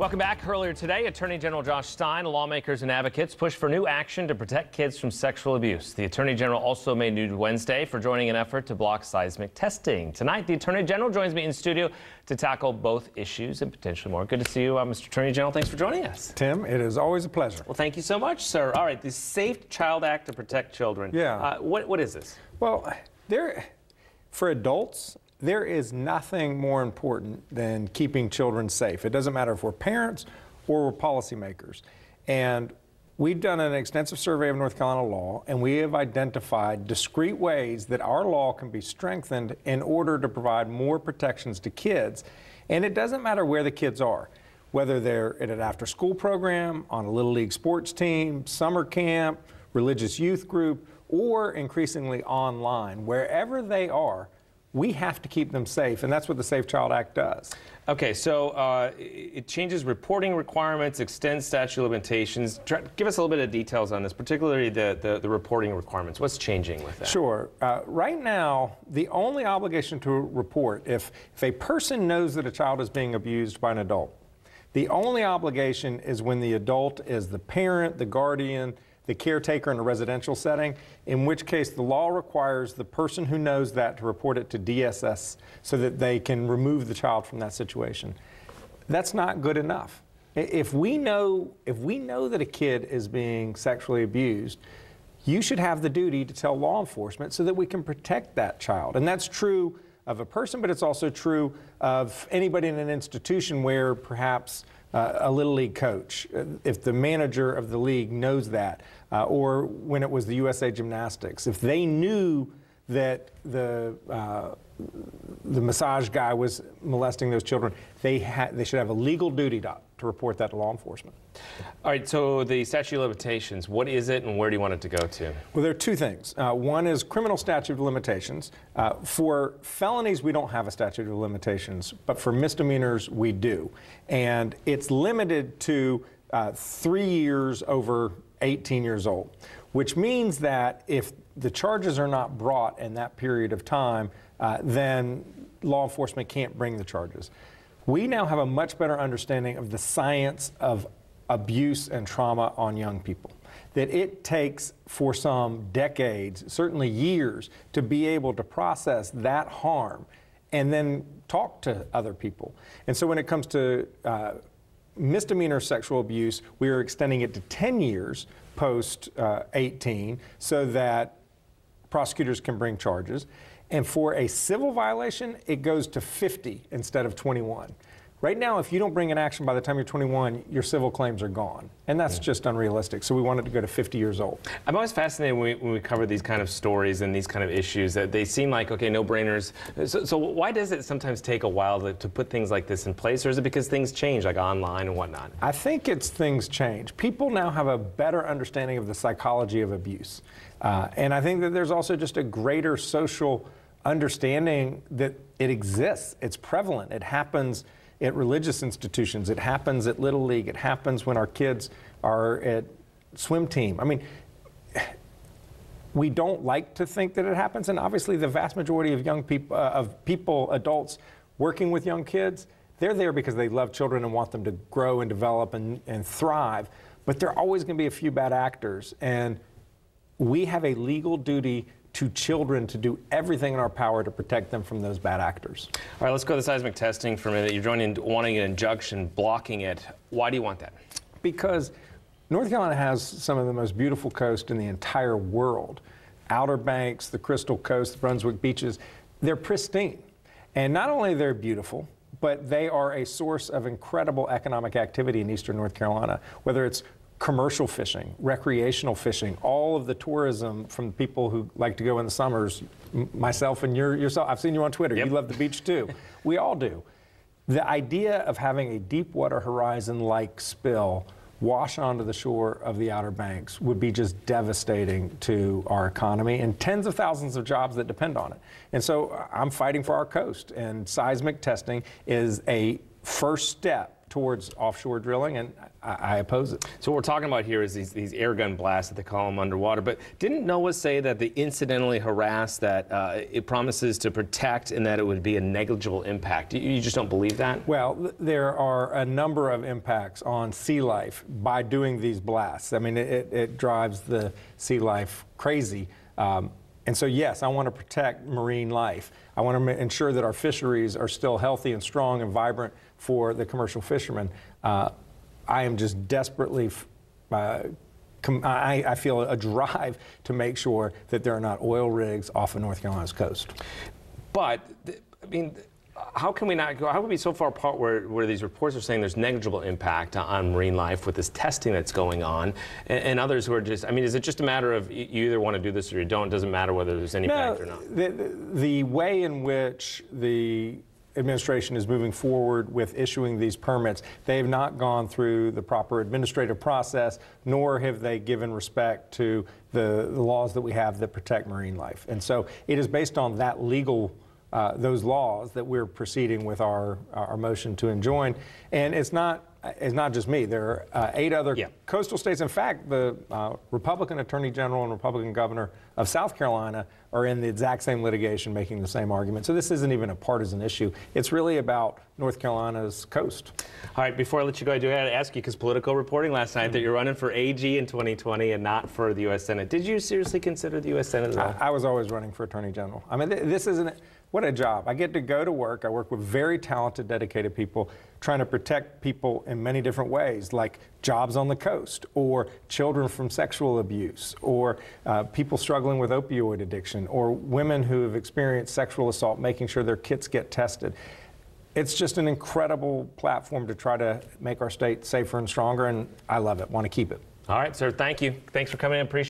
Welcome back. Earlier today, Attorney General Josh Stein, lawmakers and advocates pushed for new action to protect kids from sexual abuse. The Attorney General also made news Wednesday for joining an effort to block seismic testing. Tonight, the Attorney General joins me in studio to tackle both issues and potentially more. Good to see you, Mr. Attorney General. Thanks for joining us. Tim, it is always a pleasure. Well, thank you so much, sir. All right, the Safe Child Act to protect children. Yeah. What is this? Well, for adults, there is nothing more important than keeping children safe. It doesn't matter if we're parents or we're policymakers. And we've done an extensive survey of North Carolina law, and we have identified discrete ways that our law can be strengthened in order to provide more protections to kids. And it doesn't matter where the kids are, whether they're at an after-school program, on a Little League sports team, summer camp, religious youth group, or increasingly online. Wherever they are, we have to keep them safe, and that's what the Safe Child Act does. Okay, so it changes reporting requirements, extends statute of limitations. Give us a little bit of details on this, particularly the reporting requirements. What's changing with that? Sure. Right now, the only obligation to report, if a person knows that a child is being abused by an adult, the only obligation is when the adult is the parent, the guardian, the caretaker in a residential setting, in which case the law requires the person who knows that to report it to DSS so that they can remove the child from that situation. That's not good enough. If we know that a kid is being sexually abused, you should have the duty to tell law enforcement so that we can protect that child. And that's true of a person, but it's also true of anybody in an institution where perhaps a Little League coach, if the manager of the league knows that, or when it was the USA Gymnastics, if they knew that the massage guy was molesting those children, they should have a legal duty to report that to law enforcement. All right, so the statute of limitations, what is it and where do you want it to go to? Well, there are two things. One is criminal statute of limitations. For felonies, we don't have a statute of limitations, but for misdemeanors, we do. And it's limited to 3 years over 18 years old, which means that if the charges are not brought in that period of time, then law enforcement can't bring the charges. We now have a much better understanding of the science of abuse and trauma on young people, that it takes for some decades, certainly years, to be able to process that harm and then talk to other people. And so when it comes to misdemeanor sexual abuse, we are extending it to 10 years post 18 so that prosecutors can bring charges. And for a civil violation, it goes to 50 instead of 21. Right now, if you don't bring an action by the time you're 21, your civil claims are gone. And that's just unrealistic. So we wanted to go to 50 years old. I'm always fascinated when we cover these kind of stories and these kind of issues that they seem like, okay, no-brainers. So why does it sometimes take a while to put things like this in place? Or is it because things change, like online and whatnot? I think it's things change. People now have a better understanding of the psychology of abuse. And I think that there's also just a greater social understanding that it exists. It's prevalent. It happens at religious institutions. It happens at Little League. It happens when our kids are at swim team. I mean, we don't like to think that it happens, and obviously the vast majority of young people, adults working with young kids, they're there because they love children and want them to grow and develop and thrive. But there are always going to be a few bad actors, and we have a legal duty to children to do everything in our power to protect them from those bad actors. All right, let's go to seismic testing for a minute. You're wanting an injunction, blocking it. Why do you want that? Because North Carolina has some of the most beautiful coast in the entire world. Outer Banks, the Crystal Coast, the Brunswick beaches, they're pristine. And not only they're beautiful, but they are a source of incredible economic activity in eastern North Carolina, whether it's commercial fishing, recreational fishing, all of the tourism from people who like to go in the summers, myself and yourself. I've seen you on Twitter. Yep. You love the beach too. We all do. The idea of having a Deepwater Horizon-like spill wash onto the shore of the Outer Banks would be just devastating to our economy and tens of thousands of jobs that depend on it. And so I'm fighting for our coast, and seismic testing is a first step towards offshore drilling, and I oppose it. So what we're talking about here is these air gun blasts that they call them underwater. But didn't NOAA say that they incidentally harass, that it promises to protect, and that it would be a negligible impact? You just don't believe that? Well, there are a number of impacts on sea life by doing these blasts. I mean, it drives the sea life crazy. And so, yes, I want to protect marine life. I want to ensure that our fisheries are still healthy and strong and vibrant for the commercial fishermen. I am just desperately, I feel a drive to make sure that there are not oil rigs off of North Carolina's coast. But, I mean, how can we not go? How can we be so far apart where these reports are saying there's negligible impact on marine life with this testing that's going on, and others who are just, I mean, is it just a matter of you either want to do this or you don't? It doesn't matter whether there's any impact or not? The way in which the administration is moving forward with issuing these permits, they have not gone through the proper administrative process, nor have they given respect to the laws that we have that protect marine life. And so it is based on that legal those laws that we're proceeding with our motion to enjoin. And it's not just me. There are 8 other coastal states. In fact, the Republican Attorney General and Republican Governor of South Carolina are in the exact same litigation making the same argument. So this isn't even a partisan issue. It's really about North Carolina's coast. All right, before I let you go, I do have to ask you, because Politico reporting last night that you're running for AG in 2020 and not for the U.S. Senate. Did you seriously consider the U.S. Senate at all? I was always running for Attorney General. I mean, this isn't... What a job. I get to go to work. I work with very talented, dedicated people trying to protect people in many different ways, like jobs on the coast, or children from sexual abuse, or people struggling with opioid addiction, or women who have experienced sexual assault, making sure their kids get tested. It's just an incredible platform to try to make our state safer and stronger, and I love it. Want to keep it. All right, sir. Thank you. Thanks for coming in. Appreciate it.